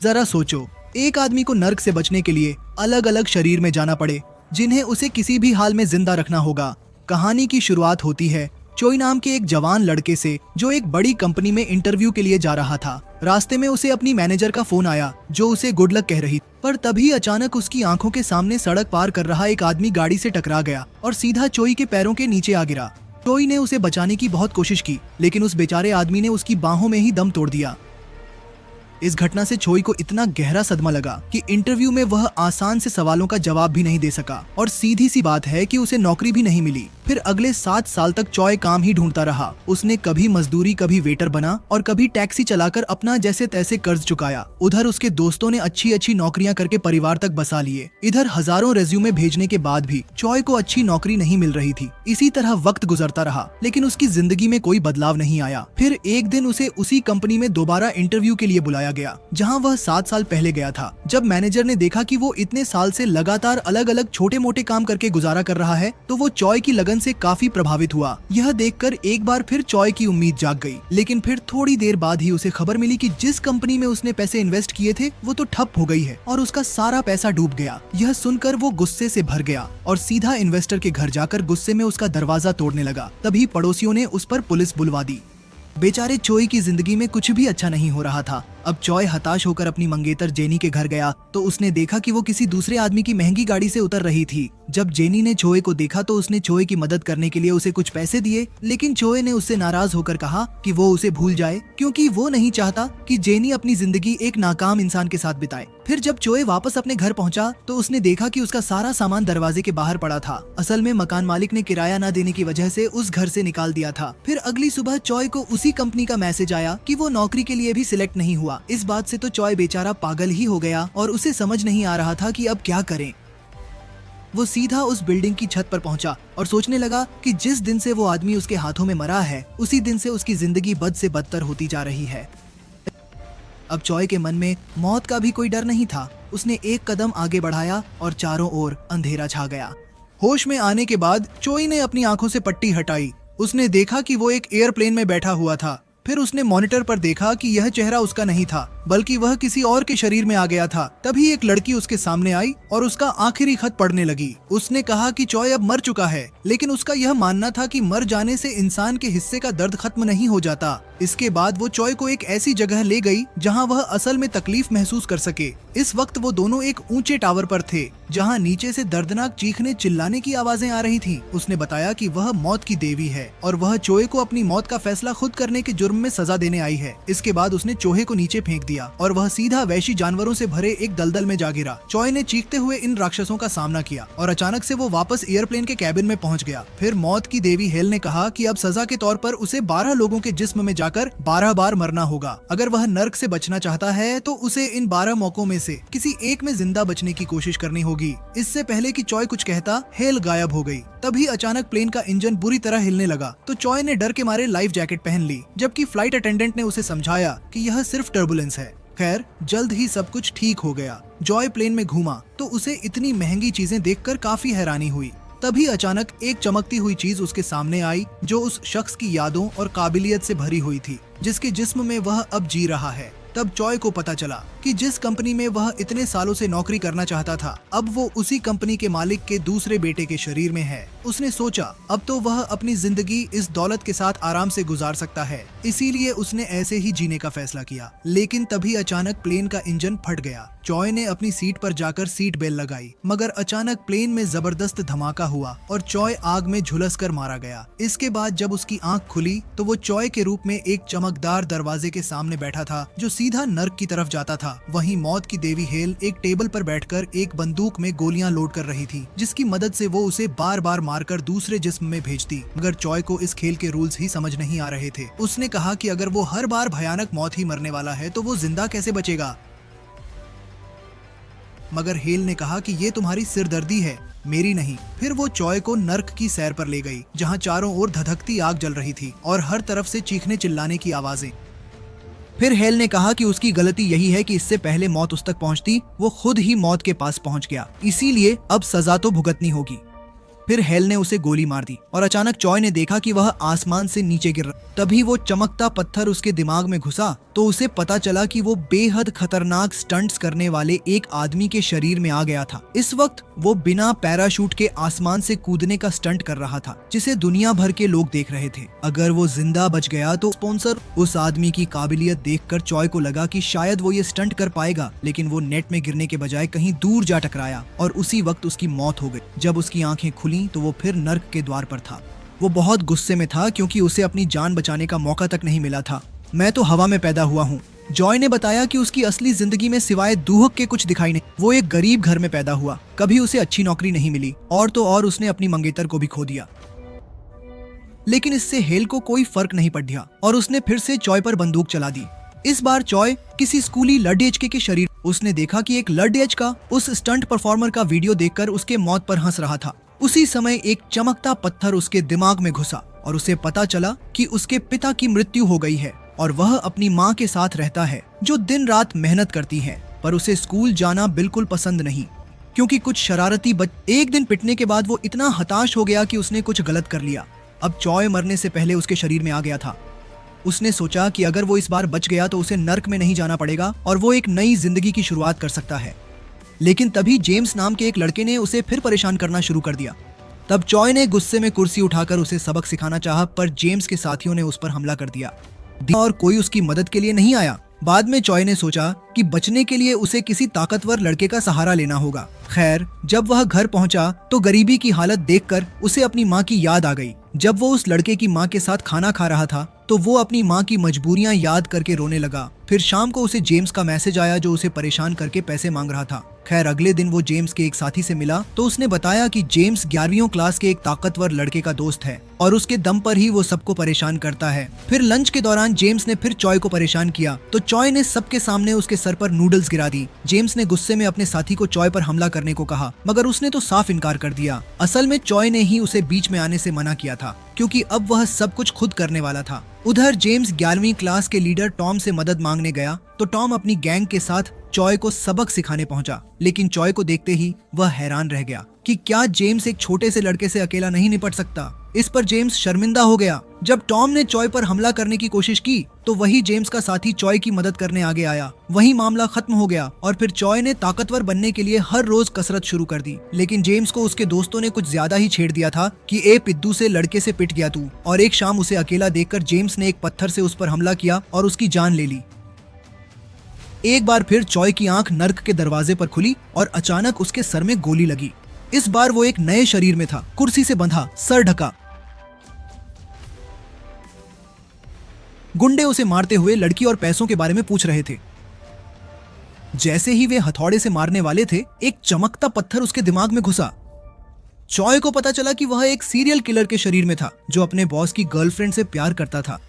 जरा सोचो, एक आदमी को नर्क से बचने के लिए अलग अलग शरीर में जाना पड़े, जिन्हें उसे किसी भी हाल में जिंदा रखना होगा। कहानी की शुरुआत होती है चोई नाम के एक जवान लड़के से, जो एक बड़ी कंपनी में इंटरव्यू के लिए जा रहा था। रास्ते में उसे अपनी मैनेजर का फोन आया, जो उसे गुड लक कह रही, पर तभी अचानक उसकी आंखों के सामने सड़क पार कर रहा एक आदमी गाड़ी से टकरा गया और सीधा चोई के पैरों के नीचे आ गिरा। चोई ने उसे बचाने की बहुत कोशिश की, लेकिन उस बेचारे आदमी ने उसकी बाहों में ही दम तोड़ दिया। इस घटना से चोई को इतना गहरा सदमा लगा कि इंटरव्यू में वह आसान से सवालों का जवाब भी नहीं दे सका, और सीधी सी बात है कि उसे नौकरी भी नहीं मिली। फिर अगले 7 साल तक चोई काम ही ढूंढता रहा। उसने कभी मजदूरी, कभी वेटर बना और कभी टैक्सी चलाकर अपना जैसे तैसे कर्ज चुकाया। उधर उसके दोस्तों ने अच्छी अच्छी नौकरियां करके परिवार तक बसा लिए। इधर हजारों रेज्यूमे भेजने के बाद भी चोई को अच्छी नौकरी नहीं मिल रही थी। इसी तरह वक्त गुजरता रहा, लेकिन उसकी जिंदगी में कोई बदलाव नहीं आया। फिर एक दिन उसे उसी कंपनी में दोबारा इंटरव्यू के लिए बुलाया गया, जहां वह 7 साल पहले गया था। जब मैनेजर ने देखा कि वो इतने साल से लगातार अलग अलग छोटे मोटे काम करके गुजारा कर रहा है, तो वो चोई की लगन से काफी प्रभावित हुआ। यह देखकर एक बार फिर चोई की उम्मीद जाग गई, लेकिन फिर थोड़ी देर बाद ही उसे खबर मिली कि जिस कंपनी में उसने पैसे इन्वेस्ट किए थे वो तो ठप हो गई है और उसका सारा पैसा डूब गया। यह सुनकर वो गुस्से से भर गया और सीधा इन्वेस्टर के घर जाकर गुस्से में उसका दरवाजा तोड़ने लगा। तभी पड़ोसियों ने उस पर पुलिस बुलवा दी। बेचारे चोई की जिंदगी में कुछ भी अच्छा नहीं हो रहा था। अब चोई हताश होकर अपनी मंगेतर जेनी के घर गया, तो उसने देखा कि वो किसी दूसरे आदमी की महंगी गाड़ी से उतर रही थी। जब जेनी ने चोई को देखा तो उसने चोई की मदद करने के लिए उसे कुछ पैसे दिए, लेकिन चोई ने उससे नाराज होकर कहा कि वो उसे भूल जाए, क्योंकि वो नहीं चाहता कि जेनी अपनी जिंदगी एक नाकाम इंसान के साथ बिताए। फिर जब चोई वापस अपने घर पहुंचा तो उसने देखा कि उसका सारा सामान दरवाजे के बाहर पड़ा था। असल में मकान मालिक ने किराया न देने की वजह से उस घर से निकाल दिया था। फिर अगली सुबह चोई को उसी कंपनी का मैसेज आया कि वो नौकरी के लिए भी सिलेक्ट नहीं हुआ। इस बात से तो चोई बेचारा पागल ही हो गया और उसे समझ नहीं आ रहा था कि अब क्या करें। वो सीधा उस बिल्डिंग की छत पर पहुंचा और सोचने लगा कि जिस दिन से वो आदमी उसके हाथों में मरा है, उसी दिन से उसकी जिंदगी बद से बदतर होती जा रही है। अब चोई के मन में मौत का भी कोई डर नहीं था। उसने एक कदम आगे बढ़ाया और चारों ओर अंधेरा छा गया। होश में आने के बाद चोई ने अपनी आंखों से पट्टी हटाई। उसने देखा कि वो एक एयरप्लेन में बैठा हुआ था। फिर उसने मॉनिटर पर देखा कि यह चेहरा उसका नहीं था, बल्कि वह किसी और के शरीर में आ गया था। तभी एक लड़की उसके सामने आई और उसका आखिरी खत पढ़ने लगी। उसने कहा कि चोई अब मर चुका है, लेकिन उसका यह मानना था कि मर जाने से इंसान के हिस्से का दर्द खत्म नहीं हो जाता। इसके बाद वो चोई को एक ऐसी जगह ले गई जहां वह असल में तकलीफ महसूस कर सके। इस वक्त वो दोनों एक ऊंचे टावर पर थे, जहां नीचे से दर्दनाक चीखने चिल्लाने की आवाजें आ रही थी। उसने बताया कि वह मौत की देवी है और वह चोई को अपनी मौत का फैसला खुद करने के जुर्म में सजा देने आई है। इसके बाद उसने चोहे को नीचे फेंक दिया और वह सीधा वैशी जानवरों से भरे एक दलदल में जा गिरा। चोई ने चीखते हुए इन राक्षसों का सामना किया और अचानक से वो वापस एयरप्लेन के कैबिन में पहुंच गया। फिर मौत की देवी हेल ने कहा कि अब सजा के तौर पर उसे 12 लोगों के जिस्म में जाकर 12 बार मरना होगा। अगर वह नर्क से बचना चाहता है तो उसे इन 12 मौकों में से किसी एक में जिंदा बचने की कोशिश करनी होगी। इससे पहले कि चोई कुछ कहता, हेल गायब हो गई। तभी अचानक प्लेन का इंजन बुरी तरह हिलने लगा, तो चोई ने डर के मारे लाइफ जैकेट पहन ली, जबकि फ्लाइट अटेंडेंट ने उसे समझाया कि यह सिर्फ टर्बुलेंस है। खैर, जल्द ही सब कुछ ठीक हो गया। चोई प्लेन में घूमा तो उसे इतनी महंगी चीजें देखकर काफी हैरानी हुई। तभी अचानक एक चमकती हुई चीज उसके सामने आई, जो उस शख्स की यादों और काबिलियत से भरी हुई थी, जिसके जिस्म में वह अब जी रहा है। तब चोई को पता चला कि जिस कंपनी में वह इतने सालों से नौकरी करना चाहता था, अब वो उसी कंपनी के मालिक के दूसरे बेटे के शरीर में है। उसने सोचा अब तो वह अपनी जिंदगी इस दौलत के साथ आराम से गुजार सकता है, इसीलिए उसने ऐसे ही जीने का फैसला किया। लेकिन तभी अचानक प्लेन का इंजन फट गया। चोई ने अपनी सीट पर जाकर सीट बेल्ट लगाई, मगर अचानक प्लेन में जबरदस्त धमाका हुआ और चोई आग में झुलस कर मारा गया। इसके बाद जब उसकी आंख खुली तो वो चोई के रूप में एक चमकदार दरवाजे के सामने बैठा था, जो सीधा नर्क की तरफ जाता था। वहीं मौत की देवी हेल एक टेबल पर बैठकर एक बंदूक में गोलियां लोड कर रही थी, जिसकी मदद से वो उसे बार बार मारकर दूसरे जिस्म में भेजती। मगर चोई को इस खेल के रूल्स ही समझ नहीं आ रहे थे। उसने कहा कि अगर वो हर बार भयानक मौत ही मरने वाला है तो वो जिंदा कैसे बचेगा। मगर हेल ने कहा कि ये तुम्हारी सिरदर्दी है, मेरी नहीं। फिर वो चोई को नर्क की सैर पर ले गई, जहां चारों ओर धधकती आग जल रही थी और हर तरफ से चीखने चिल्लाने की आवाजें। फिर हेल ने कहा कि उसकी गलती यही है कि इससे पहले मौत उस तक पहुंचती, वो खुद ही मौत के पास पहुंच गया, इसीलिए अब सजा तो भुगतनी होगी। फिर हेल ने उसे गोली मार दी और अचानक चॉय ने देखा कि वह आसमान से नीचे गिर रहा। तभी वो चमकता पत्थर उसके दिमाग में घुसा तो उसे पता चला कि वो बेहद खतरनाक स्टंट्स करने वाले एक आदमी के शरीर में आ गया था। इस वक्त वो बिना पैराशूट के आसमान से कूदने का स्टंट कर रहा था जिसे दुनिया भर के लोग देख रहे थे। अगर वो जिंदा बच गया तो स्पॉन्सर उस आदमी की काबिलियत देखकर चॉय को लगा कि शायद वो ये स्टंट कर पाएगा, लेकिन वो नेट में गिरने के बजाय कहीं दूर जा टकराया और उसी वक्त उसकी मौत हो गई। जब उसकी आंखें खुली तो वो फिर नर्क के द्वार पर था। वो बहुत गुस्से में था क्योंकि उसे अपनी जान बचाने का मौका तक नहीं मिला था। मैं तो हवा में पैदा हुआ हूँ। जॉय ने बताया कि उसकी असली जिंदगी में सिवाय दूहक के कुछ दिखाई नहीं। वो एक गरीब घर में पैदा हुआ, कभी उसे अच्छी नौकरी नहीं मिली और तो और उसने अपनी मंगेतर को भी खो दिया। लेकिन इससे हेल को कोई फर्क नहीं पड़ा और उसने फिर से चॉय पर बंदूक चला दी। इस बार चॉय किसी स्कूली लड़ेजके के शरीर। उसने देखा कि एक लड़ेज का उस स्टंट परफॉर्मर का वीडियो देखकर उसके मौत पर हंस रहा था। उसी समय एक चमकता पत्थर उसके दिमाग में घुसा और उसे पता चला कि उसके पिता की मृत्यु हो गई है और वह अपनी माँ के साथ रहता है जो दिन रात मेहनत करती है, पर उसे स्कूल जाना बिल्कुल पसंद नहीं क्योंकि कुछ शरारती एक दिन पिटने के बाद वो इतना हताश हो गया कि उसने कुछ गलत कर लिया। अब चॉय मरने से पहले उसके शरीर में आ गया था। उसने सोचा कि अगर वो इस बार बच गया तो उसे नर्क में नहीं जाना पड़ेगा और वो एक नई जिंदगी की शुरुआत कर सकता है। लेकिन तभी जेम्स नाम के एक लड़के ने उसे फिर परेशान करना शुरू कर दिया। तब चॉय ने गुस्से में कुर्सी उठाकर उसे सबक सिखाना चाहा, पर जेम्स के साथियों ने उस पर हमला कर दिया और कोई उसकी मदद के लिए नहीं आया। बाद में चॉय ने सोचा कि बचने के लिए उसे किसी ताकतवर लड़के का सहारा लेना होगा। खैर, जब वह घर पहुंचा तो गरीबी की हालत देखकर उसे अपनी माँ की याद आ गई। जब वो उस लड़के की माँ के साथ खाना खा रहा था तो वो अपनी माँ की मजबूरियां याद करके रोने लगा। फिर शाम को उसे जेम्स का मैसेज आया जो उसे परेशान करके पैसे मांग रहा था। खैर, अगले दिन वो जेम्स के एक साथी से मिला तो उसने बताया कि जेम्स 11वीं क्लास के एक ताकतवर लड़के का दोस्त है और उसके दम पर ही वो सबको परेशान करता है। फिर लंच के दौरान जेम्स ने फिर चॉय को परेशान किया तो चॉय ने सबके सामने उसके सर पर नूडल्स गिरा दी। जेम्स ने गुस्से में अपने साथी को चॉय पर हमला करने को कहा, मगर उसने तो साफ इनकार कर दिया। असल में चॉय ने ही उसे बीच में आने से मना किया था क्योंकि अब वह सब कुछ खुद करने वाला था। उधर जेम्स 11वीं क्लास के लीडर टॉम से मदद मांगने गया तो टॉम अपनी गैंग के साथ चॉय को सबक सिखाने पहुंचा, लेकिन चॉय को देखते ही वह हैरान रह गया कि क्या जेम्स एक छोटे से लड़के से अकेला नहीं निपट सकता। इस पर जेम्स शर्मिंदा हो गया। जब टॉम ने चॉय पर हमला करने की कोशिश की तो वही जेम्स का साथी चॉय की मदद करने आगे आया। वही मामला खत्म हो गया और फिर चॉय ने ताकतवर बनने के लिए हर रोज कसरत शुरू कर दी। लेकिन जेम्स को उसके दोस्तों ने कुछ ज्यादा ही छेड़ दिया था कि ए पिद्दू से लड़के से पिट गया तू। और एक शाम उसे अकेला देखकर जेम्स ने एक पत्थर से उस पर हमला किया और उसकी जान ले ली। एक बार फिर चॉय की आंख नर्क के दरवाजे पर खुली और अचानक उसके सर में गोली लगी। इस बार वो एक नए शरीर में था, कुर्सी से बंधा, सर ढका। गुंडे उसे मारते हुए लड़की और पैसों के बारे में पूछ रहे थे। जैसे ही वे हथौड़े से मारने वाले थे, एक चमकता पत्थर उसके दिमाग में घुसा। चॉय को पता चला कि वह एक सीरियल किलर के शरीर में था जो अपने बॉस की गर्लफ्रेंड से प्यार करता था।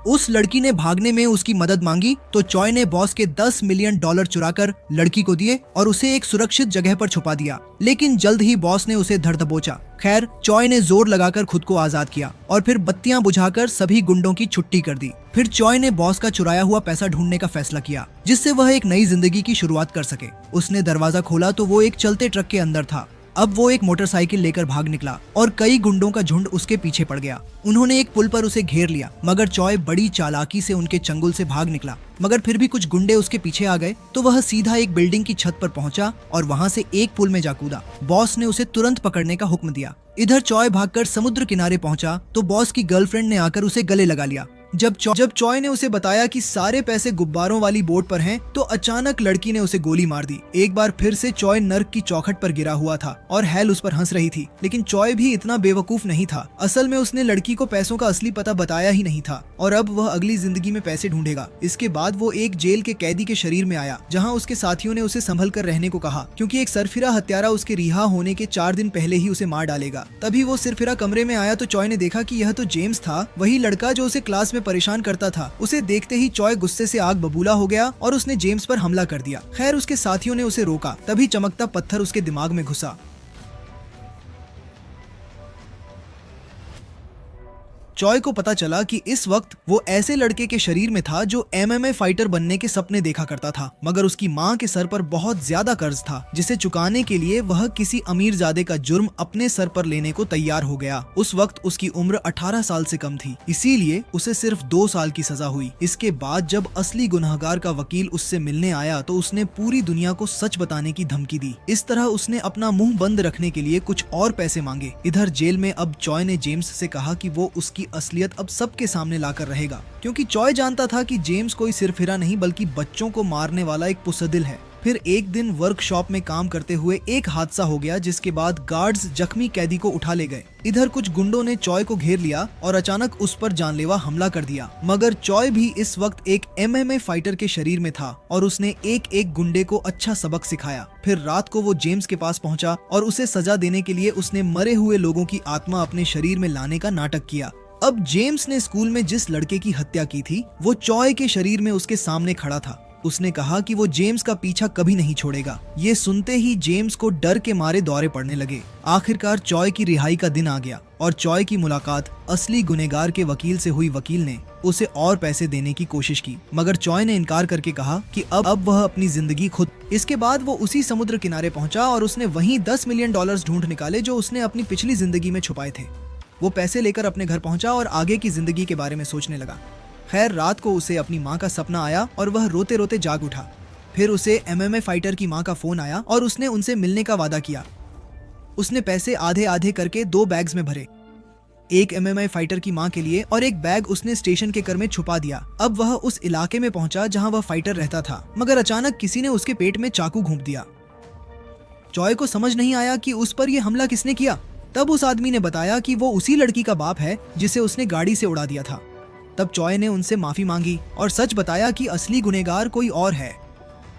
उस लड़की ने भागने में उसकी मदद मांगी तो चॉय ने बॉस के $10 मिलियन चुराकर लड़की को दिए और उसे एक सुरक्षित जगह पर छुपा दिया। लेकिन जल्द ही बॉस ने उसे धर दबोचा। खैर, चॉय ने जोर लगाकर खुद को आजाद किया और फिर बत्तियां बुझाकर सभी गुंडों की छुट्टी कर दी। फिर चॉय ने बॉस का चुराया हुआ पैसा ढूंढने का फैसला किया जिससे वह एक नई जिंदगी की शुरुआत कर सके। उसने दरवाजा खोला तो वो एक चलते ट्रक के अंदर था। अब वो एक मोटरसाइकिल लेकर भाग निकला और कई गुंडों का झुंड उसके पीछे पड़ गया। उन्होंने एक पुल पर उसे घेर लिया, मगर चॉय बड़ी चालाकी से उनके चंगुल से भाग निकला। मगर फिर भी कुछ गुंडे उसके पीछे आ गए तो वह सीधा एक बिल्डिंग की छत पर पहुंचा और वहां से एक पुल में जा कूदा। बॉस ने उसे तुरंत पकड़ने का हुक्म दिया। इधर चॉय भागकर समुद्र किनारे पहुंचा तो बॉस की गर्लफ्रेंड ने आकर उसे गले लगा लिया। जब चॉय ने उसे बताया कि सारे पैसे गुब्बारों वाली बोट पर हैं, तो अचानक लड़की ने उसे गोली मार दी। एक बार फिर से चॉय नर्क की चौखट पर गिरा हुआ था और हेल उस पर हंस रही थी। लेकिन चॉय भी इतना बेवकूफ नहीं था। असल में उसने लड़की को पैसों का असली पता बताया ही नहीं था और अब वह अगली जिंदगी में पैसे ढूंढेगा। इसके बाद वो एक जेल के कैदी के शरीर में आया जहाँ उसके साथियों ने उसे संभल कर रहने को कहा क्योंकि एक सरफिरा हत्यारा उसके रिहा होने के 4 दिन पहले ही उसे मार डालेगा। तभी वो सरफिरा कमरे में आया तो चॉय ने देखा कि यह तो जेम्स था, वही लड़का जो उसे क्लास में परेशान करता था। उसे देखते ही चॉय गुस्से से आग बबूला हो गया और उसने जेम्स पर हमला कर दिया। खैर, उसके साथियों ने उसे रोका। तभी चमकता पत्थर उसके दिमाग में घुसा। चॉय को पता चला कि इस वक्त वो ऐसे लड़के के शरीर में था जो MMA फाइटर बनने के सपने देखा करता था, मगर उसकी माँ के सर पर बहुत ज्यादा कर्ज था जिसे चुकाने के लिए वह किसी अमीरजादे का जुर्म अपने सर पर लेने को तैयार हो गया। उस वक्त उसकी उम्र 18 साल से कम थी, इसीलिए उसे सिर्फ 2 साल की सजा हुई। इसके बाद जब असली गुनहगार का वकील उससे मिलने आया तो उसने पूरी दुनिया को सच बताने की धमकी दी। इस तरह उसने अपना मुंह बंद रखने के लिए कुछ और पैसे मांगे। इधर जेल में अब चॉय ने जेम्स से कहा कि वो उसकी असलियत अब सबके सामने लाकर रहेगा, क्योंकि चॉय जानता था कि जेम्स कोई सिरफिरा नहीं बल्कि बच्चों को मारने वाला एक पुसदिल है। फिर एक दिन वर्कशॉप में काम करते हुए एक हादसा हो गया जिसके बाद गार्ड्स जख्मी कैदी को उठा ले गए। इधर कुछ गुंडों ने चॉय को घेर लिया और अचानक उस पर जानलेवा हमला कर दिया, मगर चॉय भी इस वक्त एक MMA फाइटर के शरीर में था और उसने एक एक गुंडे को अच्छा सबक सिखाया। फिर रात को वो जेम्स के पास पहुंचा और उसे सजा देने के लिए उसने मरे हुए लोगों की आत्मा अपने शरीर में लाने का नाटक किया। अब जेम्स ने स्कूल में जिस लड़के की हत्या की थी वो चॉय के शरीर में उसके सामने खड़ा था। उसने कहा कि वो जेम्स का पीछा कभी नहीं छोड़ेगा। ये सुनते ही जेम्स को डर के मारे दौरे पड़ने लगे। आखिरकार चॉय की रिहाई का दिन आ गया और चॉय की मुलाकात असली गुनहगार के वकील से हुई। वकील ने उसे और पैसे देने की कोशिश की, मगर चॉय ने इनकार करके कहा कि अब वह अपनी जिंदगी खुद। इसके बाद वो उसी समुद्र किनारे पहुंचा और उसने वहीं $10 मिलियन ढूंढ निकाले जो उसने अपनी पिछली जिंदगी में छुपाए थे। वो पैसे लेकर अपने घर पहुंचा और आगे की जिंदगी के बारे में सोचने लगा। खैर, रात को उसे अपनी माँ का सपना आया और वह रोते रोते जाग उठा। फिर उसे MMA फाइटर की माँ का फोन आया और उसने उनसे मिलने का वादा किया। उसने पैसे आधे आधे करके 2 बैग्स में भरे, एक MMA फाइटर की माँ के लिए और एक बैग उसने स्टेशन के कर में छुपा दिया। अब वह उस इलाके में पहुंचा जहाँ वह फाइटर रहता था, मगर अचानक किसी ने उसके पेट में चाकू घोंप दिया। चॉय को समझ नहीं आया कि उस पर यह हमला किसने किया। तब उस आदमी ने बताया कि वो उसी लड़की का बाप है जिसे उसने गाड़ी से उड़ा दिया था। तब चॉय ने उनसे माफी मांगी और सच बताया कि असली गुनहगार कोई और है।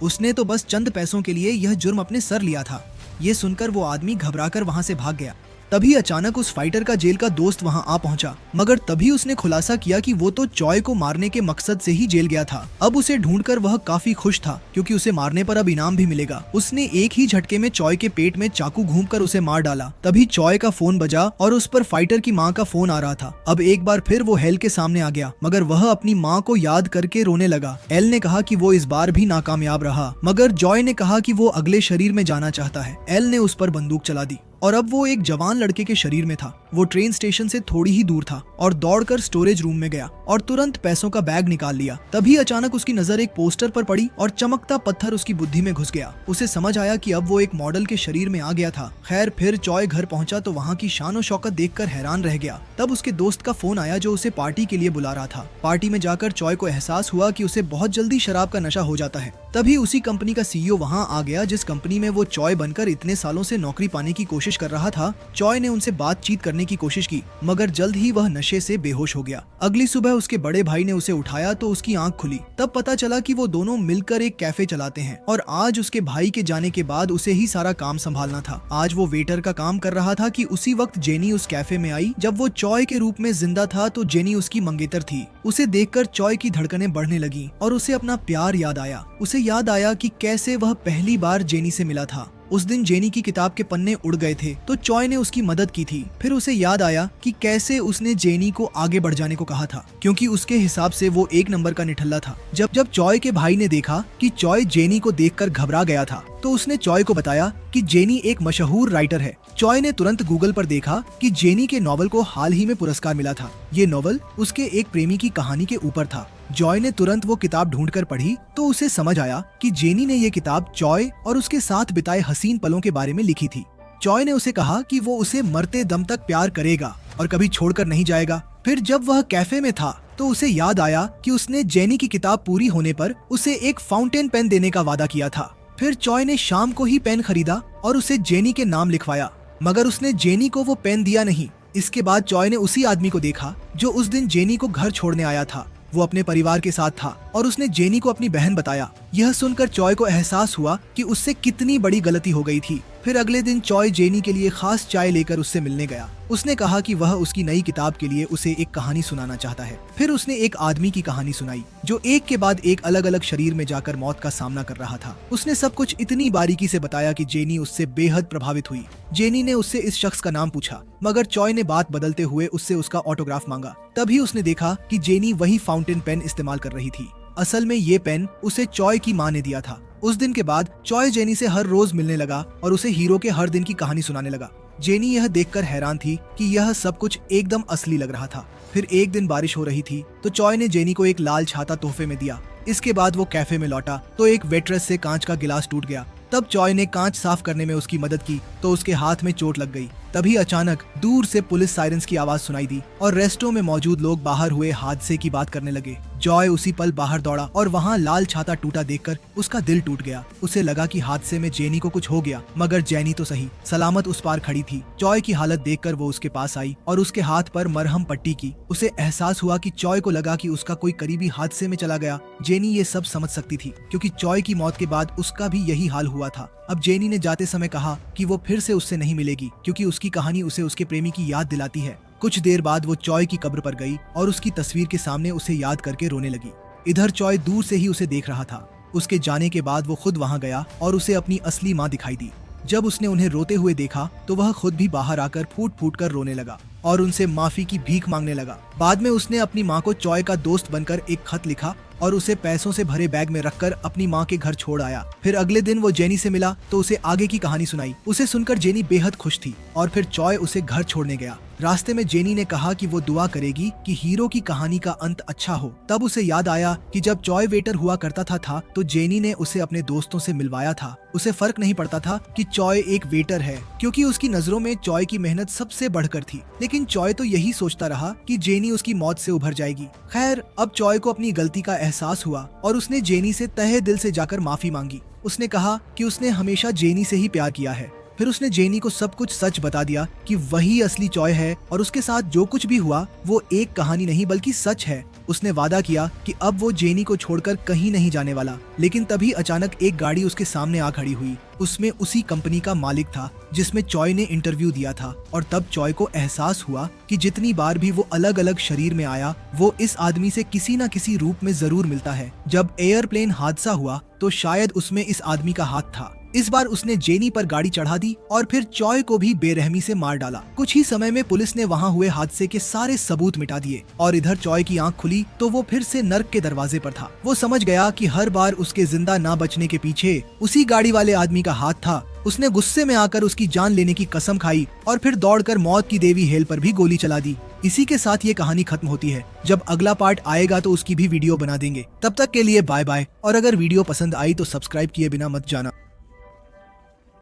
उसने तो बस चंद पैसों के लिए यह जुर्म अपने सर लिया था। ये सुनकर वो आदमी घबराकर वहां से भाग गया। तभी अचानक उस फाइटर का जेल का दोस्त वहां आ पहुंचा, मगर तभी उसने खुलासा किया कि वो तो चॉय को मारने के मकसद से ही जेल गया था। अब उसे ढूंढकर वह काफी खुश था क्योंकि उसे मारने पर अब इनाम भी मिलेगा। उसने एक ही झटके में चॉय के पेट में चाकू घूंपकर उसे मार डाला। तभी चॉय का फोन बजा और उस पर फाइटर की माँ का फोन आ रहा था। अब एक बार फिर वो हेल के सामने आ गया, मगर वह अपनी माँ को याद करके रोने लगा। एल ने कहा कि वो इस बार भी नाकामयाब रहा, मगर जॉय ने कहा कि वो अगले शरीर में जाना चाहता है। एल ने उस पर बंदूक चला दी और अब वो एक जवान लड़के के शरीर में था। वो ट्रेन स्टेशन से थोड़ी ही दूर था और दौड़कर स्टोरेज रूम में गया और तुरंत पैसों का बैग निकाल लिया। तभी अचानक उसकी नजर एक पोस्टर पर पड़ी और चमकता पत्थर उसकी बुद्धि में घुस गया। उसे समझ आया कि अब वो एक मॉडल के शरीर में आ गया था। खैर, फिर चॉय घर पहुंचा तो वहाँ की शान और शौकत देखकर हैरान रह गया। तब उसके दोस्त का फोन आया जो उसे पार्टी के लिए बुला रहा था। पार्टी में जाकर चॉय को एहसास हुआ कि उसे बहुत जल्दी शराब का नशा हो जाता है। तभी उसी कंपनी का CEO वहाँ आ गया जिस कंपनी में वो चॉय बनकर इतने सालों से नौकरी पाने की कोशिश कर रहा था। चॉय ने उनसे बातचीत करने की कोशिश की, मगर जल्द ही वह नशे से बेहोश हो गया। अगली सुबह उसके बड़े भाई ने उसे उठाया तो उसकी आंख खुली। तब पता चला कि वो दोनों मिलकर एक कैफे चलाते हैं और आज उसके भाई के जाने के बाद उसे ही सारा काम संभालना था। आज वो वेटर का काम कर रहा था कि उसी वक्त जेनी उस कैफे में आई। जब वो चॉय के रूप में जिंदा था तो जेनी उसकी मंगेतर थी। उसे देखकर चॉय की धड़कनें बढ़ने लगी और उसे अपना प्यार याद आया। उसे याद आया कि कैसे वह पहली बार जेनी से मिला था। उस दिन जेनी की किताब के पन्ने उड़ गए थे तो चॉय ने उसकी मदद की थी। फिर उसे याद आया कि कैसे उसने जेनी को आगे बढ़ जाने को कहा था, क्योंकि उसके हिसाब से वो 1 नंबर का निठल्ला था। जब चॉय के भाई ने देखा कि चॉय जेनी को देखकर घबरा गया था तो उसने चॉय को बताया कि जेनी एक मशहूर राइटर है। चॉय ने तुरंत गूगल पर देखा कि जेनी के नॉवल को हाल ही में पुरस्कार मिला था। ये नॉवल उसके एक प्रेमी की कहानी के ऊपर था। जॉय ने तुरंत वो किताब ढूंढकर पढ़ी तो उसे समझ आया कि जेनी ने ये किताब चॉय और उसके साथ बिताए हसीन पलों के बारे में लिखी थी। चॉय ने उसे कहा कि वो उसे मरते दम तक प्यार करेगा और कभी छोड़कर नहीं जाएगा। फिर जब वह कैफे में था तो उसे याद आया कि उसने जेनी की किताब पूरी होने पर उसे एक फाउंटेन पेन देने का वादा किया था। फिर चॉय ने शाम को ही पेन खरीदा और उसे जेनी के नाम लिखवाया, मगर उसने जेनी को वो पेन दिया नहीं। इसके बाद चॉय ने उसी आदमी को देखा जो उस दिन जेनी को घर छोड़ने आया था। वो अपने परिवार के साथ था और उसने जेनी को अपनी बहन बताया। यह सुनकर चॉय को एहसास हुआ कि उससे कितनी बड़ी गलती हो गई थी। फिर अगले दिन चॉय जेनी के लिए खास चाय लेकर उससे मिलने गया। उसने कहा कि वह उसकी नई किताब के लिए उसे एक कहानी सुनाना चाहता है। फिर उसने एक आदमी की कहानी सुनाई जो एक के बाद एक अलग अलग शरीर में जाकर मौत का सामना कर रहा था। उसने सब कुछ इतनी बारीकी से बताया कि जेनी उससे बेहद प्रभावित हुई। जेनी ने उससे इस शख्स का नाम पूछा, मगर चॉय ने बात बदलते हुए उससे उसका ऑटोग्राफ मांगा। तभी उसने देखा कि जेनी वही फाउंटेन पेन इस्तेमाल कर रही थी। असल में ये पेन उसे चॉय की माँ ने दिया था। उस दिन के बाद चॉय जेनी से हर रोज मिलने लगा और उसे हीरो के हर दिन की कहानी सुनाने लगा। जेनी यह देखकर हैरान थी कि यह सब कुछ एकदम असली लग रहा था। फिर एक दिन बारिश हो रही थी तो चॉय ने जेनी को एक लाल छाता तोहफे में दिया। इसके बाद वो कैफे में लौटा तो एक वेट्रेस से कांच का गिलास टूट गया। तब चॉय ने कांच साफ करने में उसकी मदद की तो उसके हाथ में चोट लग गई। तभी अचानक दूर से पुलिस सायरन्स की आवाज सुनाई दी और रेस्टोरेंट में मौजूद लोग बाहर हुए हादसे की बात करने लगे। जॉय उसी पल बाहर दौड़ा और वहाँ लाल छाता टूटा देखकर उसका दिल टूट गया। उसे लगा कि हादसे में जेनी को कुछ हो गया, मगर जेनी तो सही सलामत उस पार खड़ी थी। जॉय की हालत देखकर वो उसके पास आई और उसके हाथ पर मरहम पट्टी की। उसे एहसास हुआ कि चॉय को लगा कि उसका कोई करीबी हादसे में चला गया। जेनी ये सब समझ सकती थी क्योंकि चॉय की मौत के बाद उसका भी यही हाल हुआ था। अब जेनी ने जाते समय कहा कि वो फिर से उससे नहीं मिलेगी क्योंकि उसकी कहानी उसे उसके प्रेमी की याद दिलाती है। कुछ देर बाद वो चॉय की कब्र पर गई और उसकी तस्वीर के सामने उसे याद करके रोने लगी। इधर चॉय दूर से ही उसे देख रहा था। उसके जाने के बाद वो खुद वहां गया और उसे अपनी असली माँ दिखाई दी। जब उसने उन्हें रोते हुए देखा तो वह खुद भी बाहर आकर फूट फूट कर रोने लगा और उनसे माफी की भीख मांगने लगा। बाद में उसने अपनी माँ को चॉय का दोस्त बनकर एक खत लिखा और उसे पैसों से भरे बैग में रखकर अपनी माँ के घर छोड़ आया। फिर अगले दिन वो जेनी से मिला तो उसे आगे की कहानी सुनाई। उसे सुनकर जेनी बेहद खुश थी और फिर चॉय उसे घर छोड़ने गया। रास्ते में जेनी ने कहा कि वो दुआ करेगी कि हीरो की कहानी का अंत अच्छा हो। तब उसे याद आया कि जब चॉय वेटर हुआ करता था तो जेनी ने उसे अपने दोस्तों से मिलवाया था। उसे फर्क नहीं पड़ता था कि चॉय एक वेटर है क्योंकि उसकी नजरों में चॉय की मेहनत सबसे बढ़कर थी। लेकिन चॉय तो यही सोचता रहा कि जेनी उसकी मौत से उभर जाएगी। खैर, अब चॉय को अपनी गलती का एहसास हुआ और उसने जेनी से तहे दिल से जाकर माफी मांगी। उसने कहा कि उसने हमेशा जेनी से ही प्यार किया है। फिर उसने जेनी को सब कुछ सच बता दिया कि वही असली चॉय है और उसके साथ जो कुछ भी हुआ वो एक कहानी नहीं बल्कि सच है। उसने वादा किया कि अब वो जेनी को छोड़कर कहीं नहीं जाने वाला। लेकिन तभी अचानक एक गाड़ी उसके सामने आ खड़ी हुई। उसमें उसी कंपनी का मालिक था जिसमें चॉय ने इंटरव्यू दिया था। और तब चॉय को एहसास हुआ कि जितनी बार भी वो अलग अलग शरीर में आया वो इस आदमी से किसी न किसी रूप में जरूर मिलता है। जब एयरप्लेन हादसा हुआ तो शायद उसमें इस आदमी का हाथ था। इस बार उसने जेनी पर गाड़ी चढ़ा दी और फिर चॉय को भी बेरहमी से मार डाला। कुछ ही समय में पुलिस ने वहां हुए हादसे के सारे सबूत मिटा दिए और इधर चॉय की आंख खुली तो वो फिर से नर्क के दरवाजे पर था। वो समझ गया कि हर बार उसके जिंदा ना बचने के पीछे उसी गाड़ी वाले आदमी का हाथ था। उसने गुस्से में आकर उसकी जान लेने की कसम खाई और फिर दौड़कर मौत की देवी हेल पर भी गोली चला दी। इसी के साथ ये कहानी खत्म होती है। जब अगला पार्ट आएगा तो उसकी भी वीडियो बना देंगे। तब तक के लिए बाय बाय। और अगर वीडियो पसंद आई तो सब्सक्राइब किए बिना मत जाना।